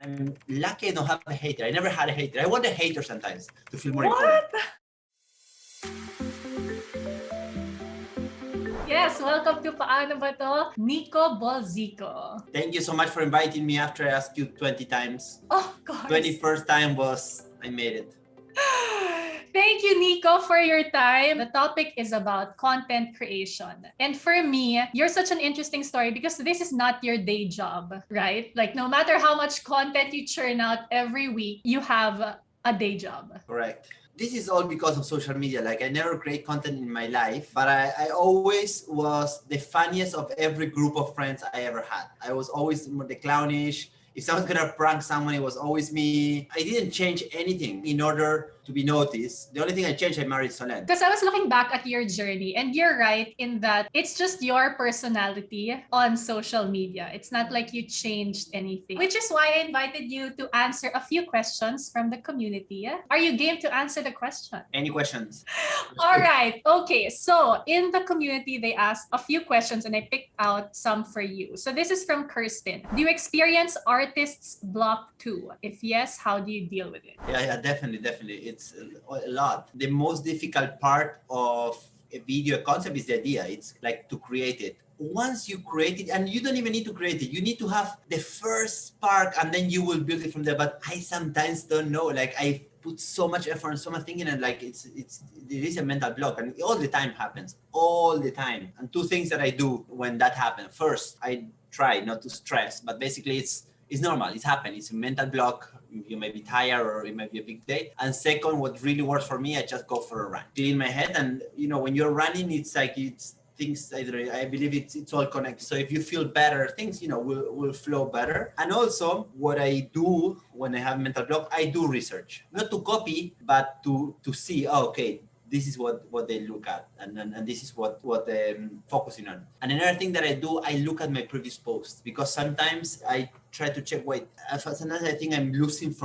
I'm lucky I don't have a hater. I never had a hater. I want a hater sometimes to feel more important. Yes, welcome to Paano ba to? Nico Bolzico. Thank you so much for inviting me after I asked you 20 times. Of course. 21st time was, I made it. Thank you, Nico, for your time. The topic is about content creation. And for me, you're such an interesting story because this is not your day job, right? Like, no matter how much content you churn out every week, you have a day job. Correct. This is all because of social media. Like, I never create content in my life, but I always was the funniest of every group of friends I ever had. I was always the clownish. If someone's gonna prank someone, it was always me. I didn't change anything in order to be noticed. The only thing I changed, I married Solen. Because I was looking back at your journey, and you're right in that it's just your personality on social media. It's not like you changed anything, which is why I invited you to answer a few questions from the community. Are you game to answer the question? Any questions? All right. Okay. So in the community, they asked a few questions and I picked out some for you. So this is from Kirsten. Do you experience artist's block too? If yes, how do you deal with it? Yeah, definitely. It's a lot. The most difficult part of a video concept is the idea. It's like to create it. Once you create it, and you don't even need to create it, you need to have the first spark and then you will build it from there. But I sometimes don't know. Like, I put so much effort and so much thinking, and like it is a mental block, and all the time happens, all the time. And two things that I do when that happens. First, I try not to stress, but basically it's normal. It's happened. It's a mental block. You may be tired or it might be a big day. And second, what really works for me, I just go for a run. Clear in my head, and when you're running, it's like things. I believe it's all connected. So if you feel better, things will flow better. And also, what I do when I have mental block, I do research, not to copy, but to see. Oh, okay. This is what they look at, and this is what they're focusing on. And another thing that I do, I look at my previous posts, because sometimes I try to check. Wait, sometimes I think I'm losing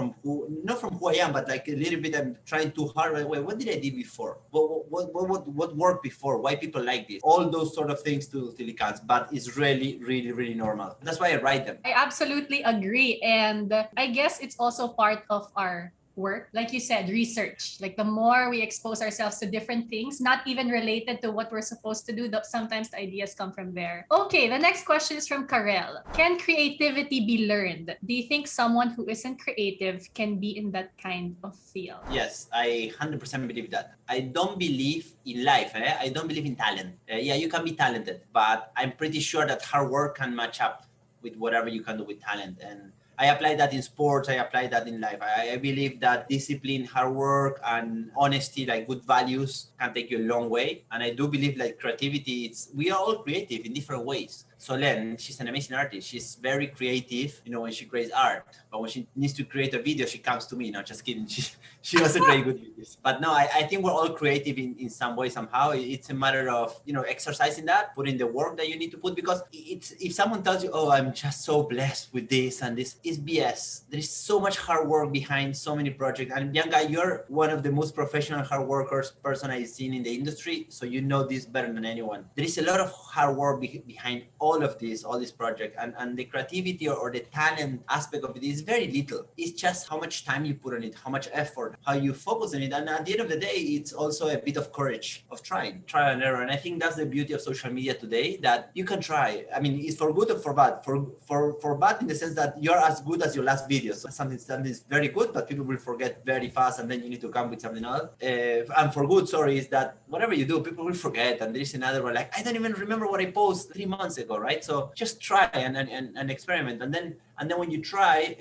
not from who I am, but like a little bit I'm trying too hard. Wait, what did I do before? What worked before? Why people like this? All those sort of things till it counts, but it's really, really, really normal. That's why I write them. I absolutely agree, and I guess it's also part of our work. Like you said, research. Like, the more we expose ourselves to different things, not even related to what we're supposed to do, sometimes the ideas come from there. Okay, the next question is from Karel. Can creativity be learned? Do you think someone who isn't creative can be in that kind of field? Yes, I 100% believe that. I don't believe in life. I don't believe in talent. Yeah, you can be talented, but I'm pretty sure that hard work can match up with whatever you can do with talent. And I apply that in sports. I apply that in life. I believe that discipline, hard work, and honesty, like good values, can take you a long way. And I do believe like creativity, we are all creative in different ways. Solen, she's an amazing artist. She's very creative, when she creates art. But when she needs to create a video, she comes to me. No, just kidding. She does a very good videos. But no, I think we're all creative in some way, somehow. It's a matter of, exercising that, putting the work that you need to put. Because if someone tells you, oh, I'm just so blessed with this and this, it's BS. There is so much hard work behind so many projects. And Bianca, you're one of the most professional hard workers person I've seen in the industry. So you know this better than anyone. There is a lot of hard work behind all of this project, and the creativity or the talent aspect of it is very little. It's just how much time you put on it, how much effort, how you focus on it. And at the end of the day, it's also a bit of courage of trial and error. And I think that's the beauty of social media today, that you can try. I mean, it's for good or for bad. For bad in the sense that you're as good as your last video. So something is very good, but people will forget very fast, and then you need to come with something else. And for good, is that whatever you do, people will forget. And there is another one, like, I don't even remember what I posted 3 months ago, right? So just try and experiment, and then when you try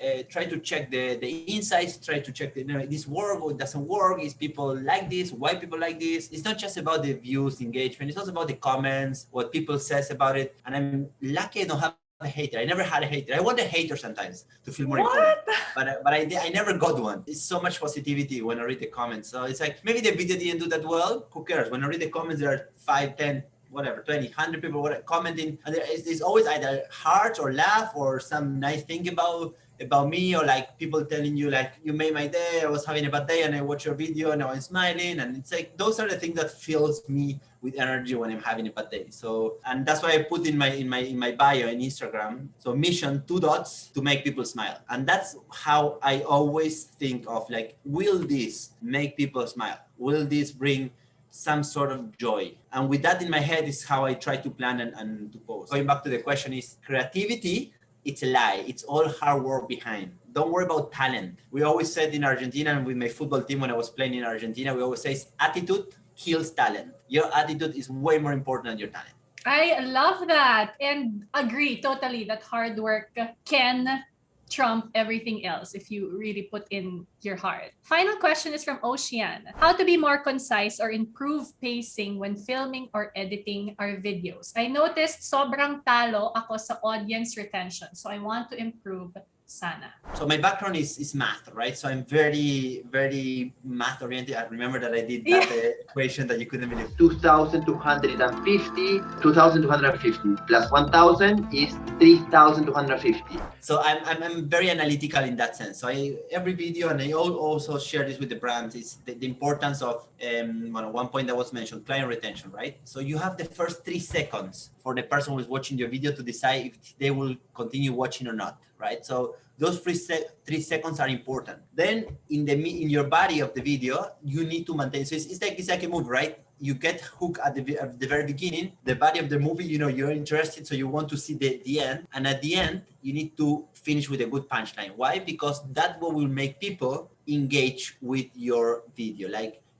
to check the insights, try to check this work or doesn't work. Is people like this? Why people like this? It's not just about the views, engagement. It's also about the comments, what people says about it. And I'm lucky I don't have a hater. I never had a hater. I want a hater sometimes to feel more important, but I never got one. It's so much positivity when I read the comments. So it's like, maybe the video didn't do that well. Who cares? When I read the comments, there are 5, 10, whatever, 20, 100 people commenting, and there's always either heart or laugh or some nice thing about about me, or like people telling you like, you made my day, I was having a bad day and I watched your video and now I'm smiling. And it's like, those are the things that fills me with energy when I'm having a bad day. So, and that's why I put in my bio in Instagram. So mission, 2 dots, to make people smile. And that's how I always think of, like, will this make people smile? Will this bring some sort of joy? And with that in my head is how I try to plan and to post. Going back to the question, is creativity, it's a lie. It's all hard work behind. Don't worry about talent. We always said in Argentina, and with my football team when I was playing in Argentina, we always say attitude kills talent. Your attitude is way more important than your talent. I love that and agree totally that hard work can trump everything else if you really put in your heart. Final question is from Ocean. How to be more concise or improve pacing when filming or editing our videos? I noticed sobrang talo ako sa audience retention, so I want to improve sana. So my background is math, right? So I'm very, very math oriented. I remember that I did that equation that you couldn't believe. 2,250, 2,250 plus 1,000 is 3,250. So I'm very analytical in that sense. So every video, and I also share this with the brands, is the importance of one point that was mentioned, client retention, right? So you have the first 3 seconds for the person who's watching your video to decide if they will continue watching or not, right? So those 3 seconds are important. Then in your body of the video, you need to maintain. So it's like a movie, right? You get hooked at the very beginning, the body of the movie, you're interested, so you want to see the end. And at the end, you need to finish with a good punchline. Why? Because that's what will make people engage with your video.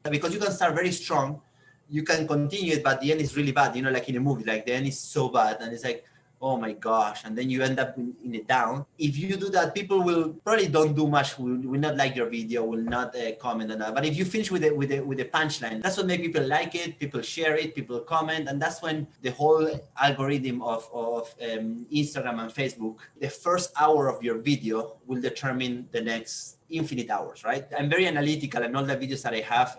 Because you can start very strong, you can continue it, but the end is really bad. Like in a movie, like the end is so bad, and it's like, oh my gosh, and then you end up in a down. If you do that, people will probably don't do much, will not like your video, will not comment on that. But if you finish with a punchline, that's what makes people like it, people share it, people comment, and that's when the whole algorithm of Instagram and Facebook, the first hour of your video will determine the next infinite hours, right? I'm very analytical, and all the videos that I have,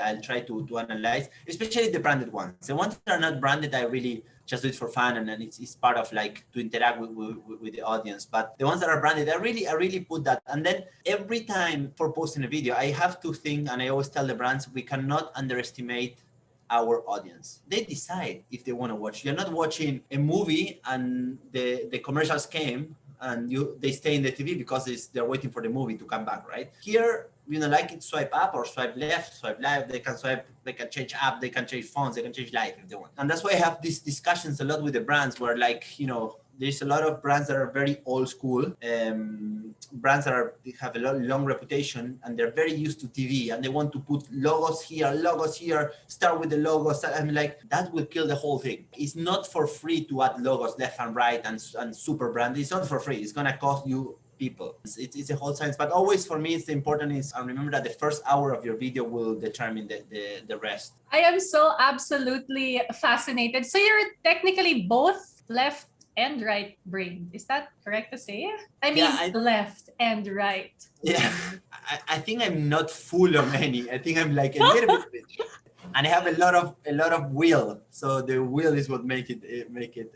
I'll try to analyze, especially the branded ones. The ones that are not branded, I really just do it for fun, and then it's part of like to interact with the audience. But the ones that are branded, I really put that. And then every time for posting a video, I have to think, and I always tell the brands, we cannot underestimate our audience. They decide if they want to watch. You're not watching a movie and the commercials came and they stay in the TV because they're waiting for the movie to come back, right? Here, like it, swipe up or swipe left, swipe left. They can swipe, they can change app, they can change phones, they can change life if they want. And that's why I have these discussions a lot with the brands where, like, there's a lot of brands that are very old school, brands that have a long reputation, and they're very used to TV, and they want to put logos here, start with the logos. I'm like, that will kill the whole thing. It's not for free to add logos left and right and super brand. It's not for free. It's gonna cost you people. It's a whole science, but always for me, it's important is, and remember that the first hour of your video will determine the rest. I am so absolutely fascinated. So you're technically both left and right brain. Is that correct to say? I mean, left and right. Yeah, I think I'm not full of any. I think I'm like a little bit, and I have a lot of will. So the will is what make it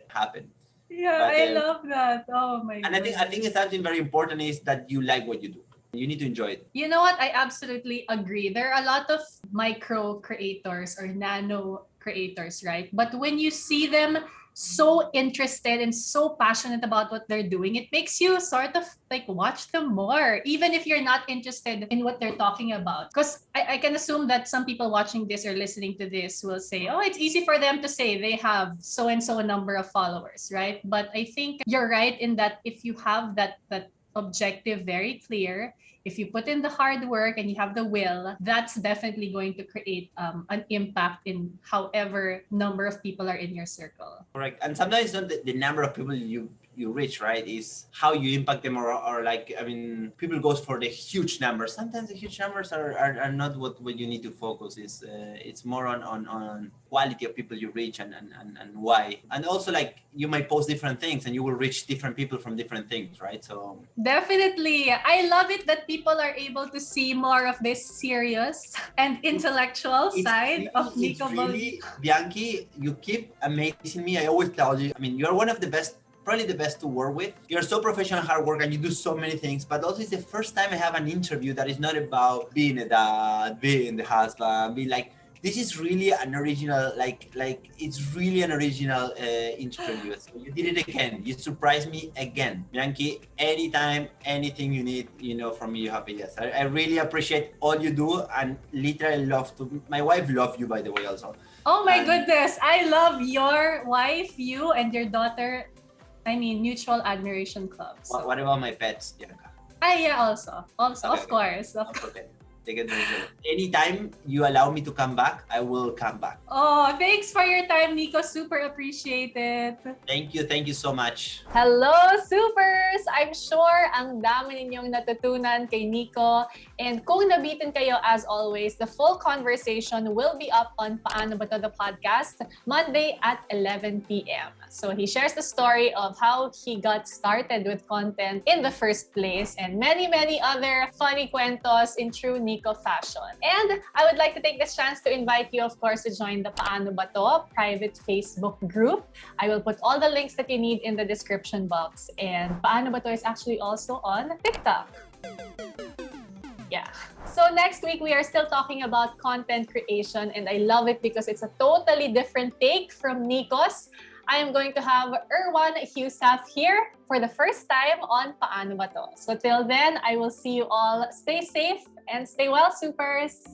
happen. Yeah, but, I love that. Oh my god. And I think it's something very important is that you like what you do. You need to enjoy it. You know what? I absolutely agree. There are a lot of micro creators or nano creators, right? But when you see them so interested and so passionate about what they're doing, it makes you sort of like watch them more, even if you're not interested in what they're talking about. Because I can assume that some people watching this or listening to this will say, oh, it's easy for them to say they have so and so number of followers, right? But I think you're right in that if you have that objective very clear, if you put in the hard work and you have the will, that's definitely going to create an impact in however number of people are in your circle. Correct. And sometimes it's not the number of people you reach, right? Is how you impact them, or like, I mean, people goes for the huge numbers. Sometimes the huge numbers are not what you need to focus. It's more on quality of people you reach and why. And also, like, you might post different things and you will reach different people from different things, right? So definitely. I love it that people are able to see more of this serious and intellectual side of Nico Bolzico. Bianchi, you keep amazing me. I always tell you, I mean, you're one of the best probably the best to work with. You're so professional, hard work, and you do so many things. But also, it's the first time I have an interview that is not about being a dad, being the husband, being like. This is really an original, like it's really an original interview. So you did it again. You surprised me again, Bianchi. Anytime, anything you need, from me, you have a yes. I really appreciate all you do, and literally love to. My wife loves you, by the way, also. Oh my goodness, I love your wife, you, and your daughter. I mean, mutual admiration club. So. What about my pets, Bianca? Yeah, also, okay, of course. Okay. Take it very good. Anytime you allow me to come back, I will come back. Oh, thanks for your time, Nico. Super appreciate it. Thank you so much. Hello, supers! I'm sure ang dami ninyong natutunan kay Nico. And kung nabitin kayo, as always, the full conversation will be up on Paano Ba To the podcast, Monday at 11 p.m. So he shares the story of how he got started with content in the first place and many, many other funny cuentos in true Nico fashion. And I would like to take this chance to invite you, of course, to join the Paano Ba To private Facebook group. I will put all the links that you need in the description box. And Paano Ba To is actually also on TikTok. Yeah. So next week, we are still talking about content creation, and I love it because it's a totally different take from Nico's. I am going to have Erwan Husaf here for the first time on Paano Ba To. So till then, I will see you all. Stay safe and stay well, supers!